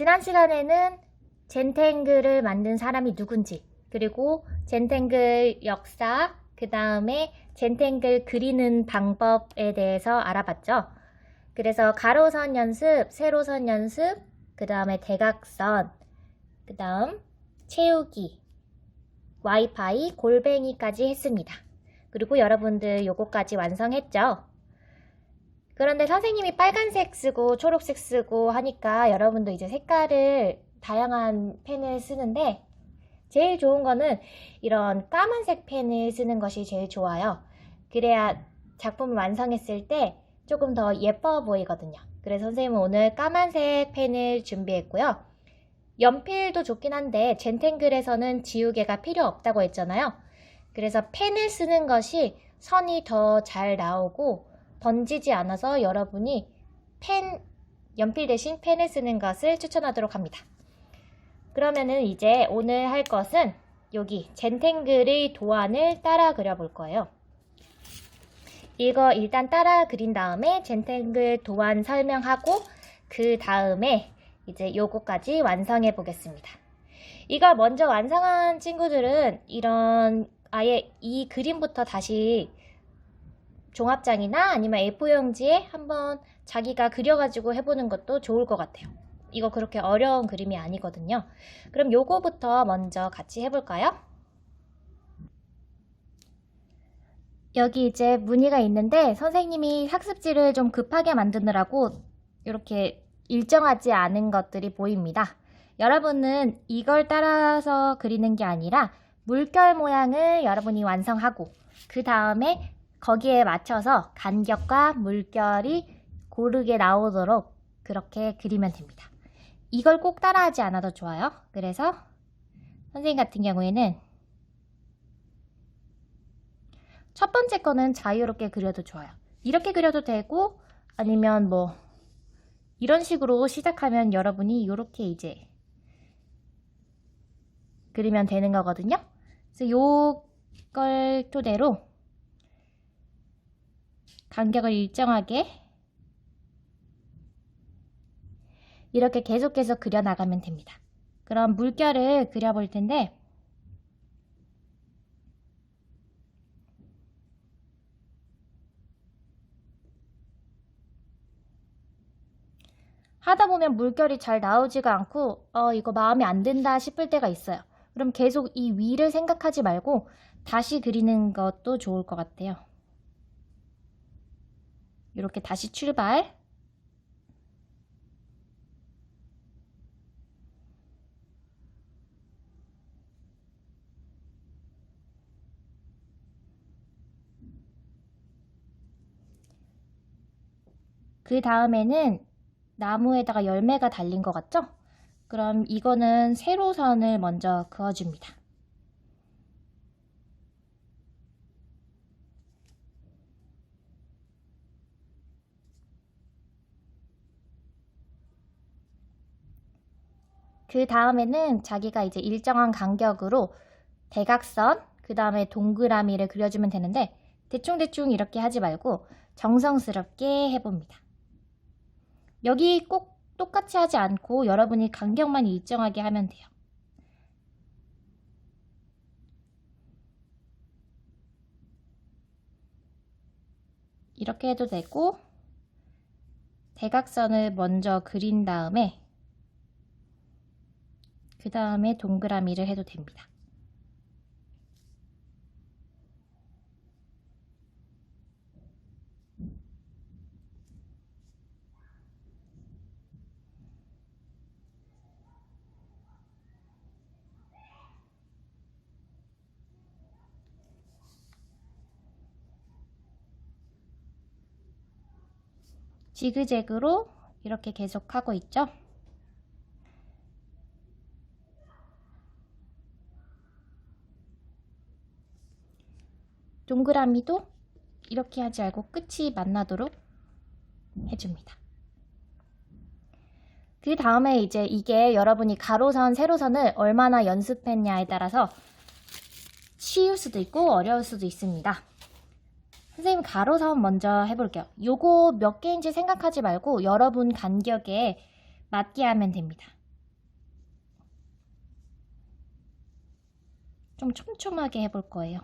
지난 시간에는 젠탱글을 만든 사람이 누군지, 그리고 젠탱글 역사, 그 다음에 젠탱글 그리는 방법에 대해서 알아봤죠. 그래서 가로선 연습, 세로선 연습, 그 다음에 대각선, 그 다음 채우기, 와이파이, 골뱅이까지 했습니다. 그리고 여러분들 요거까지 완성했죠. 그런데 선생님이 빨간색 쓰고 초록색 쓰고 하니까 여러분도 이제 색깔을 다양한 펜을 쓰는데 제일 좋은 거는 이런 까만색 펜을 쓰는 것이 제일 좋아요. 그래야 작품을 완성했을 때 조금 더 예뻐 보이거든요. 그래서 선생님은 오늘 까만색 펜을 준비했고요. 연필도 좋긴 한데 젠탱글에서는 지우개가 필요 없다고 했잖아요. 그래서 펜을 쓰는 것이 선이 더 잘 나오고 번지지 않아서 여러분이 연필 대신 펜을 쓰는 것을 추천하도록 합니다. 그러면은 이제 오늘 할 것은 여기 젠탱글의 도안을 따라 그려볼 거예요. 이거 일단 따라 그린 다음에 젠탱글 도안 설명하고 그 다음에 이제 요거까지 완성해 보겠습니다. 이걸 먼저 완성한 친구들은 이런 아예 이 그림부터 다시 종합장이나 아니면 A4용지에 한번 자기가 그려가지고 해보는 것도 좋을 것 같아요. 이거 그렇게 어려운 그림이 아니거든요. 그럼 요거부터 먼저 같이 해볼까요? 여기 이제 무늬가 있는데 선생님이 학습지를 좀 급하게 만드느라고 이렇게 일정하지 않은 것들이 보입니다. 여러분은 이걸 따라서 그리는 게 아니라 물결 모양을 여러분이 완성하고 그 다음에 거기에 맞춰서 간격과 물결이 고르게 나오도록 그렇게 그리면 됩니다. 이걸 꼭 따라하지 않아도 좋아요. 그래서 선생님 같은 경우에는 첫 번째 거는 자유롭게 그려도 좋아요. 이렇게 그려도 되고 아니면 뭐 이런 식으로 시작하면 여러분이 이렇게 이제 그리면 되는 거거든요. 그래서 요걸 토대로 간격을 일정하게 이렇게 계속해서 그려나가면 됩니다. 그럼 물결을 그려볼 텐데 하다 보면 물결이 잘 나오지가 않고 이거 마음에 안 든다 싶을 때가 있어요. 그럼 계속 이 위를 생각하지 말고 다시 그리는 것도 좋을 것 같아요. 이렇게 다시 출발. 그 다음에는 나무에다가 열매가 달린 것 같죠? 그럼 이거는 세로선을 먼저 그어줍니다. 그 다음에는 자기가 이제 일정한 간격으로 대각선, 그 다음에 동그라미를 그려주면 되는데 대충대충 이렇게 하지 말고 정성스럽게 해봅니다. 여기 꼭 똑같이 하지 않고 여러분이 간격만 일정하게 하면 돼요. 이렇게 해도 되고 대각선을 먼저 그린 다음에 그 다음에 동그라미를 해도 됩니다. 지그재그로 이렇게 계속 하고 있죠. 동그라미도 이렇게 하지 말고 끝이 만나도록 해줍니다. 그 다음에 이제 이게 여러분이 가로선, 세로선을 얼마나 연습했냐에 따라서 쉬울 수도 있고 어려울 수도 있습니다. 선생님 가로선 먼저 해볼게요. 요거 몇 개인지 생각하지 말고 여러분 간격에 맞게 하면 됩니다. 좀 촘촘하게 해볼 거예요.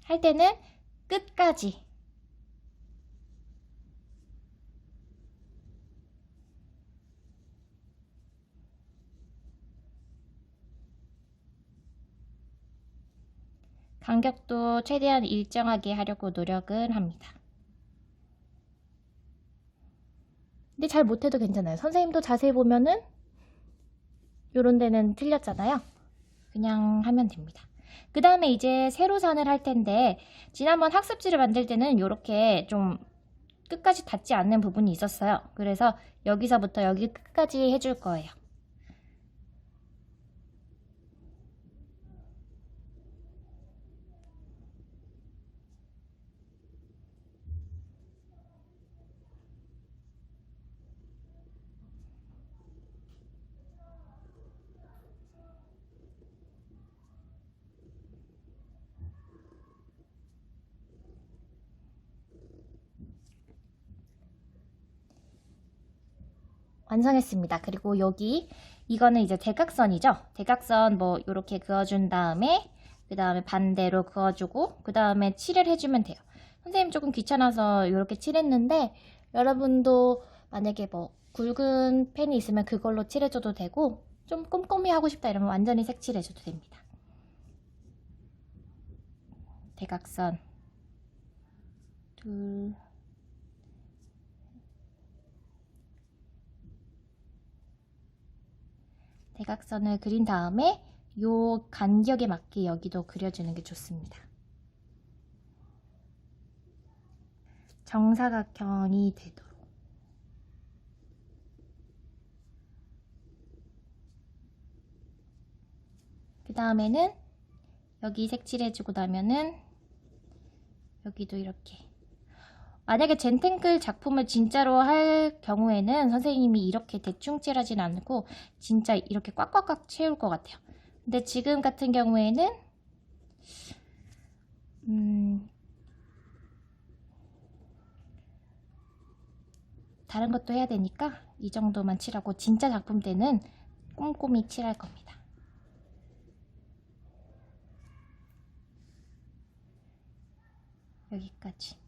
할 때는 끝까지. 간격도 최대한 일정하게 하려고 노력은 합니다. 근데 잘 못해도 괜찮아요. 선생님도 자세히 보면은 요런 데는 틀렸잖아요. 그냥 하면 됩니다. 그 다음에 이제 세로선을 할 텐데, 지난번 학습지를 만들 때는 이렇게 좀 끝까지 닿지 않는 부분이 있었어요. 그래서 여기서부터 여기 끝까지 해줄 거예요. 완성했습니다. 그리고 여기 이거는 이제 대각선이죠. 대각선 뭐 이렇게 그어준 다음에 그 다음에 반대로 그어주고 그 다음에 칠을 해주면 돼요. 선생님 조금 귀찮아서 이렇게 칠했는데 여러분도 만약에 뭐 굵은 펜이 있으면 그걸로 칠해줘도 되고 좀 꼼꼼히 하고 싶다 이러면 완전히 색칠해줘도 됩니다. 대각선 둘 대각선을 그린 다음에 요 간격에 맞게 여기도 그려주는 게 좋습니다. 정사각형이 되도록. 그 다음에는 여기 색칠해주고 나면은 여기도 이렇게. 만약에 젠탱글 작품을 진짜로 할 경우에는 선생님이 이렇게 대충 칠하진 않고 진짜 이렇게 꽉꽉꽉 채울 것 같아요. 근데 지금 같은 경우에는 다른 것도 해야 되니까 이 정도만 칠하고 진짜 작품 때는 꼼꼼히 칠할 겁니다. 여기까지.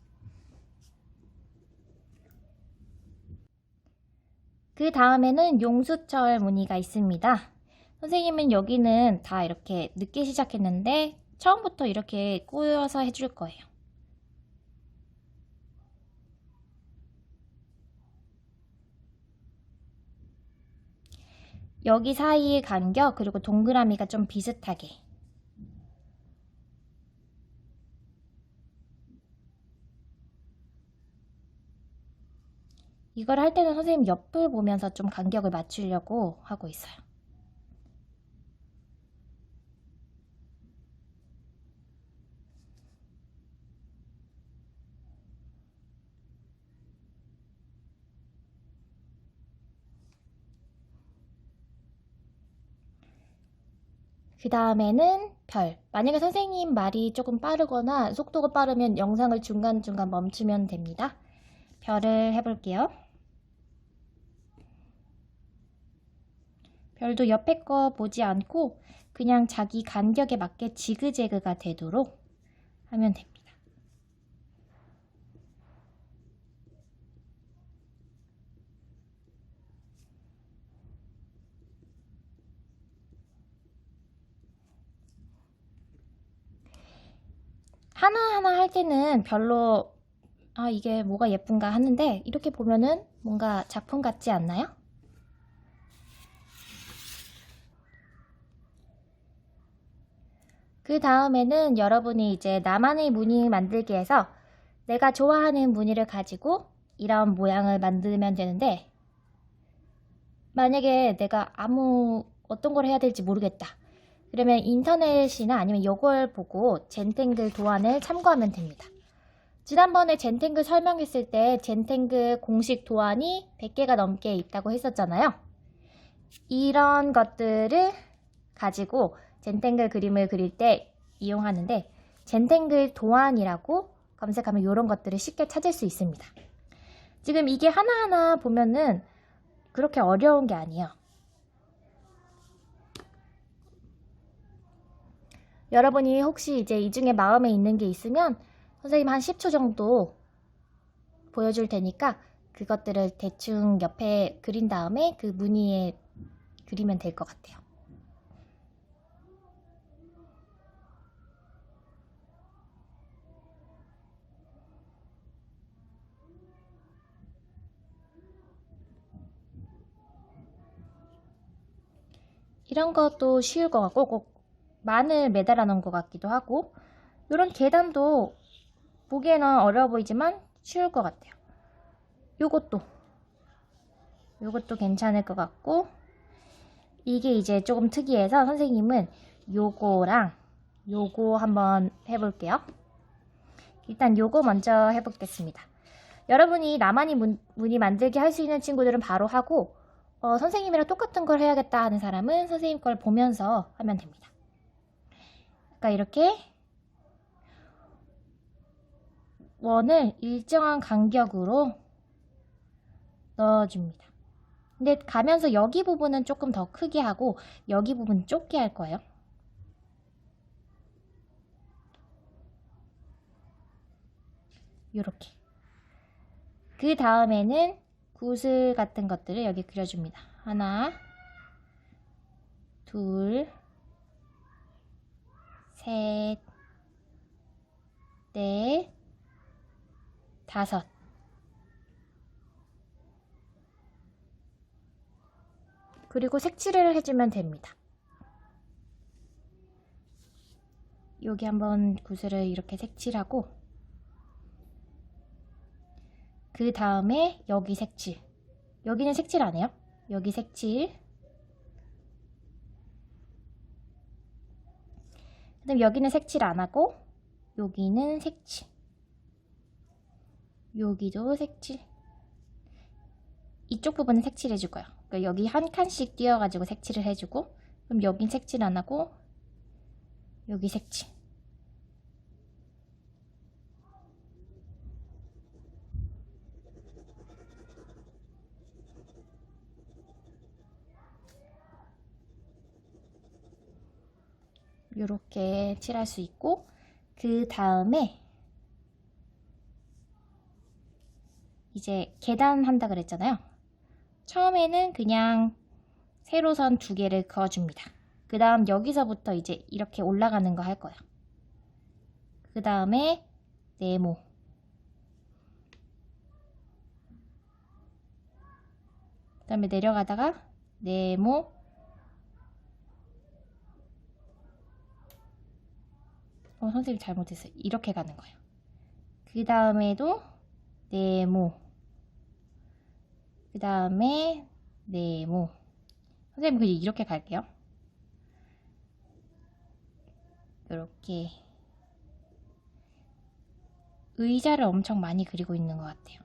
그 다음에는 용수철 무늬가 있습니다. 선생님은 여기는 다 이렇게 늦게 시작했는데 처음부터 이렇게 꼬여서 해줄 거예요. 여기 사이의 간격 그리고 동그라미가 좀 비슷하게. 이걸 할 때는 선생님 옆을 보면서 좀 간격을 맞추려고 하고 있어요. 그 다음에는 별. 만약에 선생님 말이 조금 빠르거나 속도가 빠르면 영상을 중간중간 멈추면 됩니다. 별을 해볼게요. 별도 옆에 거 보지 않고 그냥 자기 간격에 맞게 지그재그가 되도록 하면 됩니다. 하나하나 할 때는 별로 이게 뭐가 예쁜가 하는데 이렇게 보면은 뭔가 작품 같지 않나요? 그 다음에는 여러분이 이제 나만의 무늬 만들기에서 내가 좋아하는 무늬를 가지고 이런 모양을 만들면 되는데 만약에 내가 어떤 걸 해야 될지 모르겠다. 그러면 인터넷이나 아니면 이걸 보고 젠탱글 도안을 참고하면 됩니다. 지난번에 젠탱글 설명했을 때 젠탱글 공식 도안이 100개가 넘게 있다고 했었잖아요. 이런 것들을 가지고 젠탱글 그림을 그릴 때 이용하는데 젠탱글 도안이라고 검색하면 이런 것들을 쉽게 찾을 수 있습니다. 지금 이게 하나하나 보면은 그렇게 어려운 게 아니에요. 여러분이 혹시 이제 이 중에 마음에 있는 게 있으면 선생님 한 10초 정도 보여줄 테니까 그것들을 대충 옆에 그린 다음에 그 무늬에 그리면 될 것 같아요. 이런 것도 쉬울 것 같고 꼭 만을 매달아 놓은 것 같기도 하고 이런 계단도 보기에는 어려워 보이지만 쉬울 것 같아요. 요것도 괜찮을 것 같고 이게 이제 조금 특이해서 선생님은 요거랑 요거 한번 해볼게요. 일단 요거 먼저 해보겠습니다. 여러분이 나만이 무늬 만들기 할 수 있는 친구들은 바로 하고 선생님이랑 똑같은 걸 해야겠다 하는 사람은 선생님 걸 보면서 하면 됩니다. 그러니까 이렇게 원을 일정한 간격으로 넣어줍니다. 근데 가면서 여기 부분은 조금 더 크게 하고 여기 부분 좁게 할 거예요. 이렇게. 그 다음에는 구슬 같은 것들을 여기 그려줍니다. 하나, 둘, 셋, 넷, 다섯. 그리고 색칠을 해주면 됩니다. 여기 한번 구슬을 이렇게 색칠하고 그 다음에 여기 색칠. 여기는 색칠 안 해요. 여기 색칠. 그 다음 여기는 색칠 안 하고 여기는 색칠. 여기도 색칠. 이쪽 부분은 색칠해 줄 거예요. 그러니까 여기 한 칸씩 띄어가지고 색칠을 해주고 그럼 여긴 색칠 안 하고 여기 색칠. 이렇게 칠할 수 있고 그 다음에 이제 계단 한다 그랬잖아요. 처음에는 그냥 세로선 2개를 그어줍니다. 그 다음 여기서부터 이제 이렇게 올라가는 거 할 거예요. 그 다음에 네모. 그 다음에 내려가다가 네모. 선생님 잘못했어요. 이렇게 가는 거예요. 그 다음에도 네모. 그 다음에 네모. 선생님 그냥 이렇게 갈게요. 이렇게 의자를 엄청 많이 그리고 있는 것 같아요.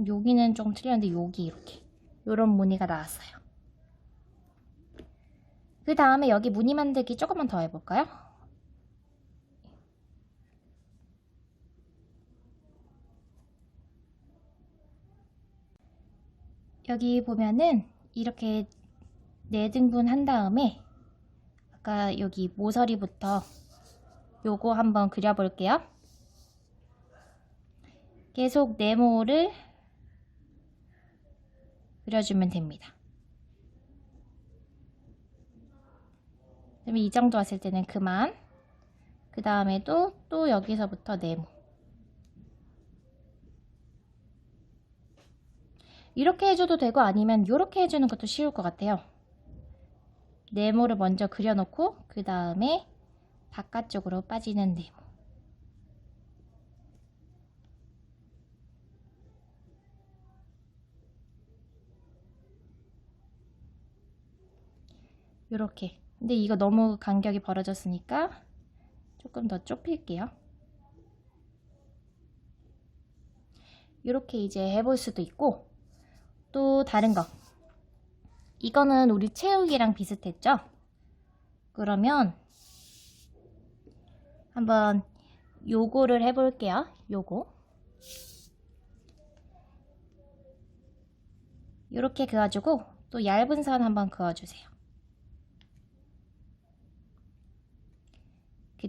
여기는 좀 틀렸는데 여기 이렇게 이런 무늬가 나왔어요. 그 다음에 여기 무늬 만들기 조금만 더 해볼까요? 여기 보면은 이렇게 4등분 한 다음에 아까 여기 모서리부터 요거 한번 그려볼게요. 계속 네모를 그려주면 됩니다. 그러면 이 정도 왔을 때는 그만. 그 다음에도 또 여기서부터 네모. 이렇게 해줘도 되고 아니면 이렇게 해주는 것도 쉬울 것 같아요. 네모를 먼저 그려놓고 그 다음에 바깥쪽으로 빠지는 네모. 이렇게. 근데 이거 너무 간격이 벌어졌으니까 조금 더 좁힐게요. 이렇게 이제 해볼 수도 있고 또 다른 거. 이거는 우리 채우기랑 비슷했죠? 그러면 한번 요거를 해볼게요. 요거. 이렇게 그어주고 또 얇은 선 한번 그어주세요.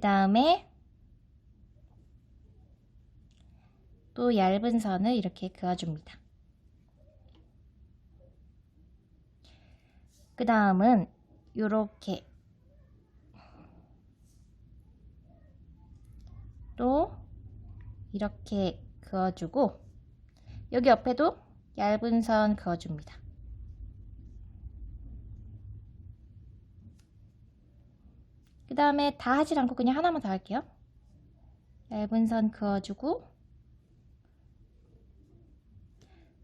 다음에 또 얇은 선을 이렇게 그어줍니다. 그 다음은 이렇게 또 이렇게 그어주고 여기 옆에도 얇은 선 그어줍니다. 그 다음에 다 하질 않고 그냥 하나만 더 할게요. 얇은 선 그어주고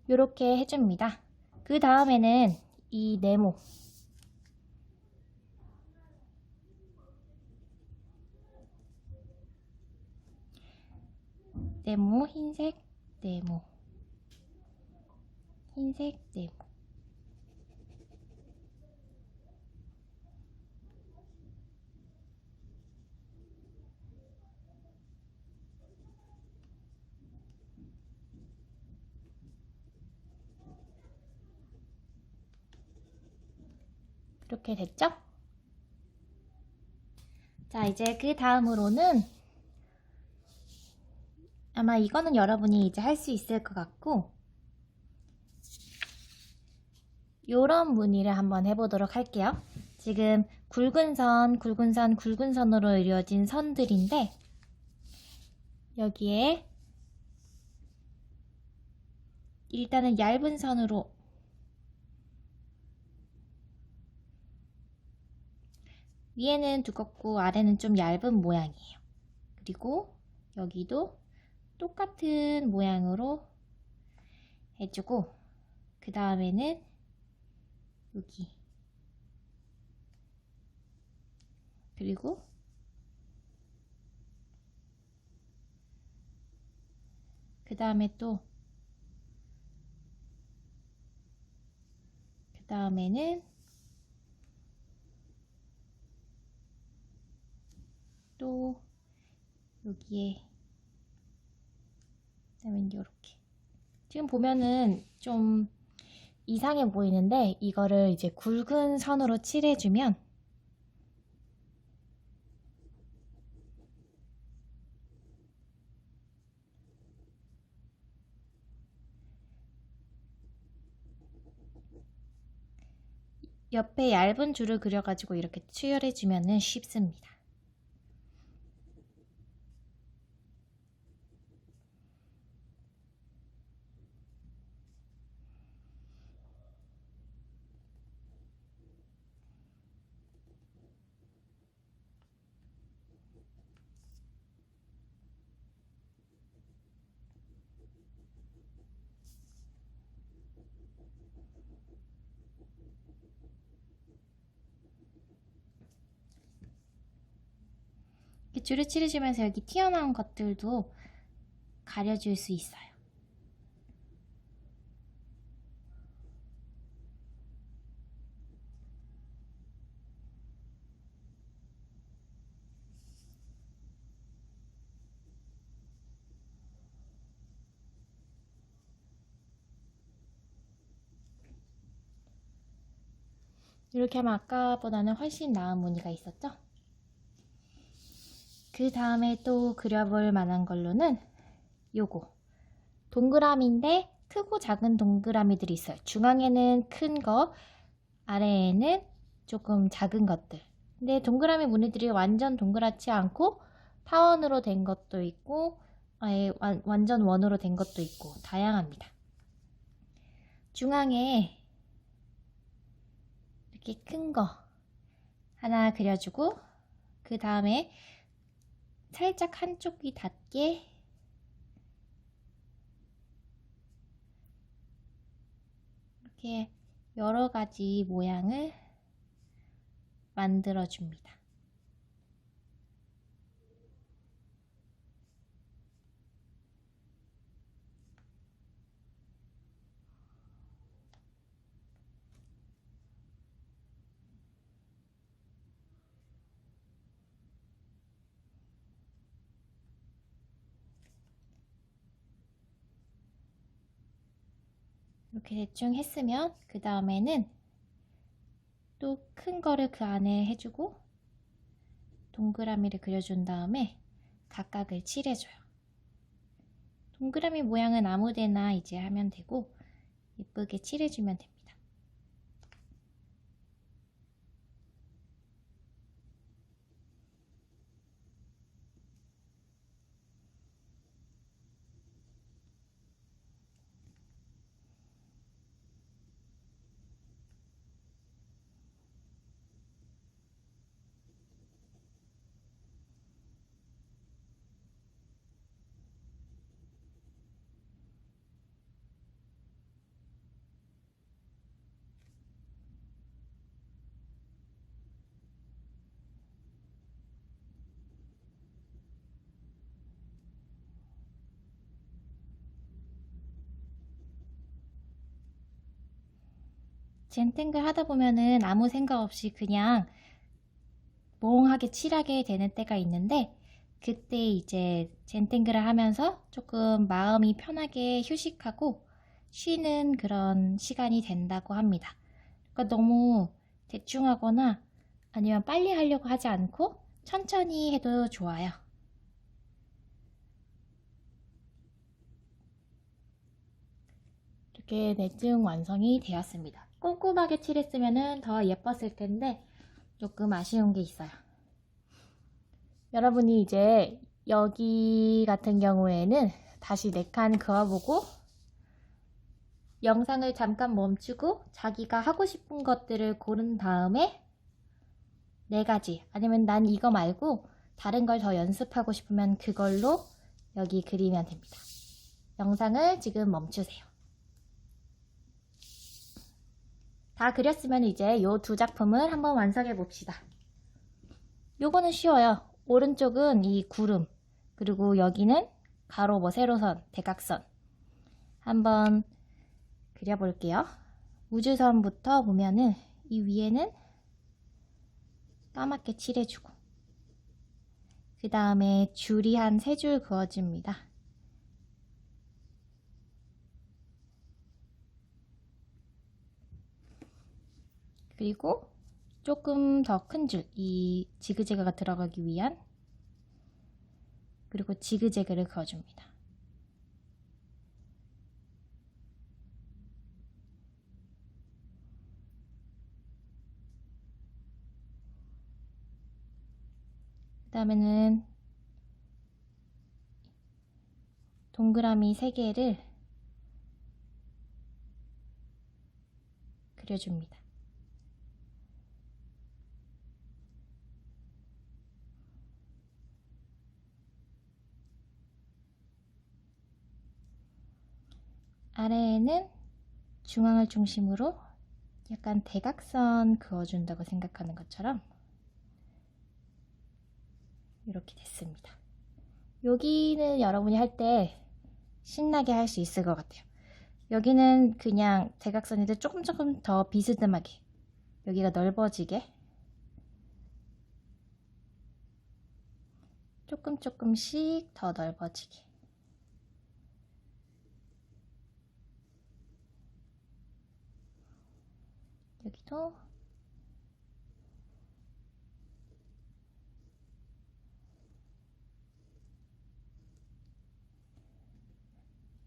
이렇게 해줍니다. 그 다음에는 이 네모 흰색 네모 흰색 네모 이렇게 됐죠? 자, 이제 그 다음으로는 아마 이거는 여러분이 이제 할 수 있을 것 같고 요런 무늬를 한번 해보도록 할게요. 지금 굵은 선, 굵은 선, 굵은 선으로 이루어진 선들인데 여기에 일단은 얇은 선으로 위에는 두껍고 아래는 좀 얇은 모양이에요. 그리고 여기도 똑같은 모양으로 해주고 그 다음에는 여기 그리고 그 다음에 또 그 다음에는 또 여기에 그다음에 이렇게 지금 보면은 좀 이상해 보이는데 이거를 이제 굵은 선으로 칠해주면 옆에 얇은 줄을 그려가지고 이렇게 추열해주면은 쉽습니다. 이렇게 줄을 칠해주면서 여기 튀어나온 것들도 가려줄 수 있어요. 이렇게 하면 아까보다는 훨씬 나은 무늬가 있었죠? 그 다음에 또 그려볼 만한 걸로는 요거 동그라미인데 크고 작은 동그라미들이 있어요. 중앙에는 큰 거, 아래에는 조금 작은 것들. 근데 동그라미 무늬들이 완전 동그랗지 않고 타원으로 된 것도 있고 아예 완전 원으로 된 것도 있고 다양합니다. 중앙에 이렇게 큰 거 하나 그려주고 그 다음에 살짝 한쪽이 닿게 이렇게 여러 가지 모양을 만들어 줍니다. 이렇게 대충 했으면 그 다음에는 또 큰 거를 그 안에 해주고 동그라미를 그려준 다음에 각각을 칠해줘요. 동그라미 모양은 아무데나 이제 하면 되고 예쁘게 칠해주면 됩니다. 젠탱글 하다 보면은 아무 생각 없이 그냥 멍하게 칠하게 되는 때가 있는데, 그때 이제 젠탱글을 하면서 조금 마음이 편하게 휴식하고 쉬는 그런 시간이 된다고 합니다. 그러니까 너무 대충 하거나 아니면 빨리 하려고 하지 않고 천천히 해도 좋아요. 이렇게 내증 완성이 되었습니다. 꼼꼼하게 칠했으면 더 예뻤을 텐데 조금 아쉬운 게 있어요. 여러분이 이제 여기 같은 경우에는 다시 4칸 그어보고 영상을 잠깐 멈추고 자기가 하고 싶은 것들을 고른 다음에 4가지 아니면 난 이거 말고 다른 걸 더 연습하고 싶으면 그걸로 여기 그리면 됩니다. 영상을 지금 멈추세요. 다 그렸으면 이제 요 2작품을 한번 완성해 봅시다. 요거는 쉬워요. 오른쪽은 이 구름, 그리고 여기는 가로, 세로선, 대각선 한번 그려볼게요. 우주선부터 보면은 이 위에는 까맣게 칠해주고 그 다음에 줄이 한 3줄 그어줍니다. 그리고 조금 더 큰 줄, 이 지그재그가 들어가기 위한, 그리고 지그재그를 그어줍니다. 그 다음에는 동그라미 3개를 그려줍니다. 아래에는 중앙을 중심으로 약간 대각선 그어준다고 생각하는 것처럼 이렇게 됐습니다. 여기는 여러분이 할 때 신나게 할 수 있을 것 같아요. 여기는 그냥 대각선인데 조금 더 비스듬하게, 여기가 넓어지게 조금씩 더 넓어지게, 여기도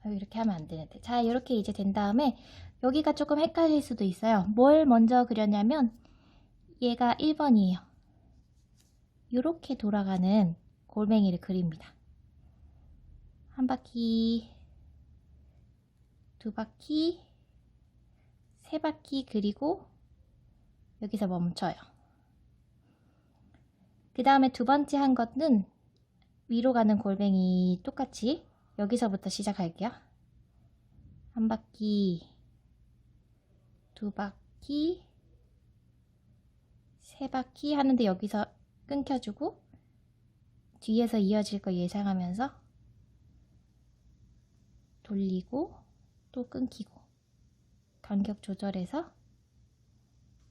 이렇게 하면 안 되는데. 자, 이렇게 이제 된 다음에 여기가 조금 헷갈릴 수도 있어요. 뭘 먼저 그렸냐면 얘가 1번이에요. 이렇게 돌아가는 골뱅이를 그립니다. 한 바퀴, 2바퀴, 3바퀴 그리고 여기서 멈춰요. 그 다음에 2번째 한 것은 위로 가는 골뱅이 똑같이 여기서부터 시작할게요. 한 바퀴, 2바퀴, 3바퀴 하는데 여기서 끊겨주고 뒤에서 이어질 거 예상하면서 돌리고 또 끊기고 간격 조절해서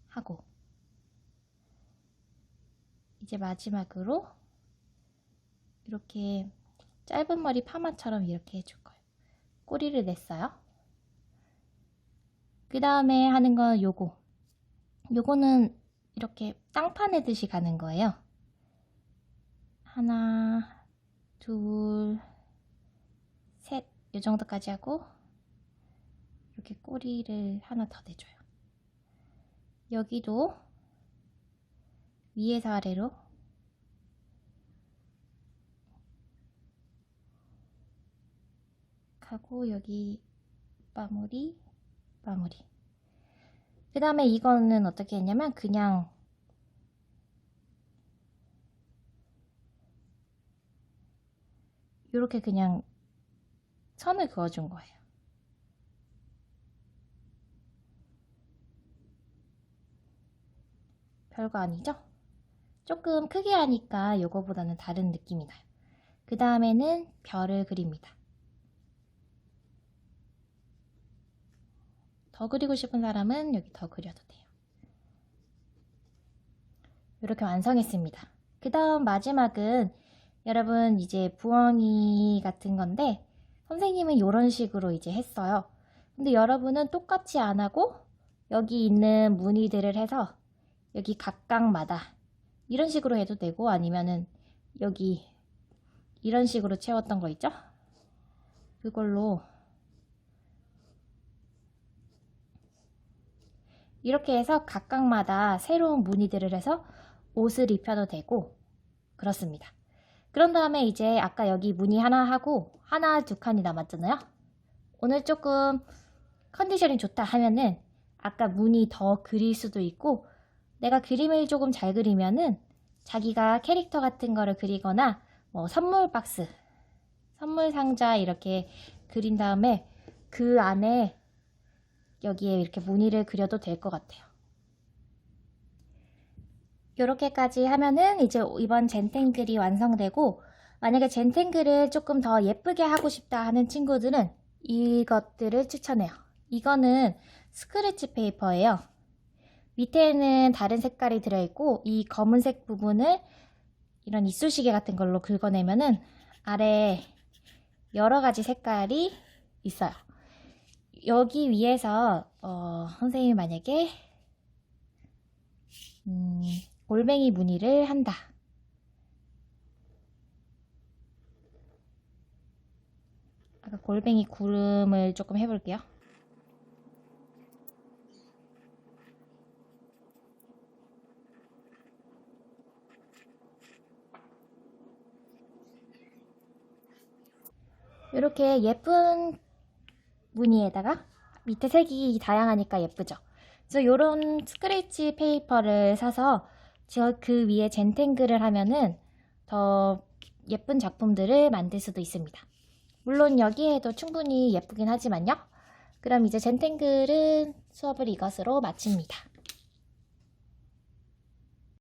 하고, 이제 마지막으로 이렇게 짧은 머리 파마처럼 이렇게 해줄 거예요. 꼬리를 냈어요. 그 다음에 하는 건 요거는 이렇게 땅 파내듯이 가는 거예요. 하나, 둘, 셋, 이 정도까지 하고 이렇게 꼬리를 하나 더 내줘요. 여기도 위에서 아래로 하고 여기 마무리. 그 다음에 이거는 어떻게 했냐면 그냥 이렇게 그냥 선을 그어준 거예요. 별거 아니죠? 조금 크게 하니까 이거보다는 다른 느낌이 나요. 그 다음에는 별을 그립니다. 더 그리고 싶은 사람은 여기 더 그려도 돼요. 이렇게 완성했습니다. 그 다음 마지막은 여러분 이제 부엉이 같은 건데 선생님은 이런 식으로 이제 했어요. 근데 여러분은 똑같이 안 하고 여기 있는 무늬들을 해서 여기 각각마다 이런 식으로 해도 되고 아니면은 여기 이런 식으로 채웠던 거 있죠? 그걸로 이렇게 해서 각각마다 새로운 무늬들을 해서 옷을 입혀도 되고 그렇습니다. 그런 다음에 이제 아까 여기 무늬 하나 하고 하나 두 칸이 남았잖아요. 오늘 조금 컨디션이 좋다 하면은 아까 무늬 더 그릴 수도 있고 내가 그림을 조금 잘 그리면은 자기가 캐릭터 같은 거를 그리거나 뭐 선물 박스, 선물 상자 이렇게 그린 다음에 그 안에 여기에 이렇게 무늬를 그려도 될 것 같아요. 이렇게까지 하면은 이제 이번 젠탱글이 완성되고 만약에 젠탱글을 조금 더 예쁘게 하고 싶다 하는 친구들은 이것들을 추천해요. 이거는 스크래치 페이퍼예요. 밑에는 다른 색깔이 들어있고 이 검은색 부분을 이런 이쑤시개 같은 걸로 긁어내면은 아래 여러 가지 색깔이 있어요. 여기 위에서 선생님이 만약에 골뱅이 무늬를 한다. 아까 골뱅이 구름을 조금 해볼게요. 이렇게 예쁜 무늬에다가 밑에 색이 다양하니까 예쁘죠. 그래서 이런 스크래치 페이퍼를 사서 그 위에 젠탱글을 하면은 더 예쁜 작품들을 만들 수도 있습니다. 물론 여기에도 충분히 예쁘긴 하지만요. 그럼 이제 젠탱글은 수업을 이것으로 마칩니다.